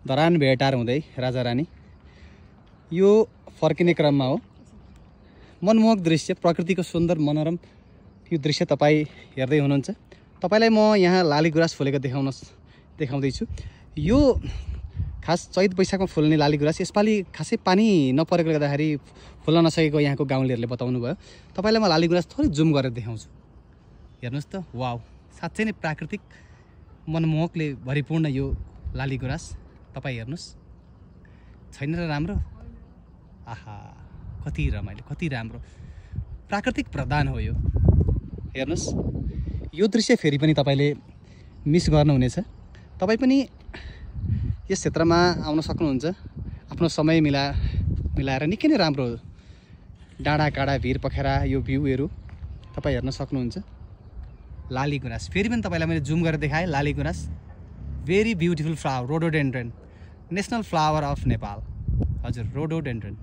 धरान भेटार हुँदै राजारानी यो फर्किने क्रममा हो। मनमोहक दृश्य, प्रकृतिको सुन्दर मनोरम यो दृश्य तपाईँ हेर्दै हुनुहुन्छ। तपाईँलाई म यहाँ लालीगुराँस फुलेको देखाउँदैछु। यो खास चैत वैशाखमा फुल्ने लालीगुराँस यसपालि खासै पानी नपरेकोले गर्दाखेरि फुल्न नसकेको यहाँको गाउँलेहरूले बताउनु भयो। तपाईँलाई म लालीगुराँस थोरै जुम गरेर देखाउँछु। हेर्नुहोस् त, वाउ, साँच्चै नै प्राकृतिक मनमोहकले भरिपूर्ण यो लालीगुराँस। तपाईँ हेर्नुहोस्, छैन र राम्रो? आहा, कति रमाइलो, कति राम्रो, प्राकृतिक प्रदान हो यो। हेर्नुहोस्, यो दृश्य फेरि पनि तपाईँले मिस गर्नुहुनेछ। तपाईँ पनि यस क्षेत्रमा आउन सक्नुहुन्छ। आफ्नो समय मिलाएर निकै नै राम्रो डाँडा काँडा भिर पखेरा यो भ्यूहरू तपाईँ हेर्न सक्नुहुन्छ। लालीगुराँस फेरि पनि तपाईँलाई मैले जुम गरेर देखाएँ। लालीगुराँस very beautiful flower, rhododendron, national flower of Nepal. हजुर, रोडोडेन्ड्रन।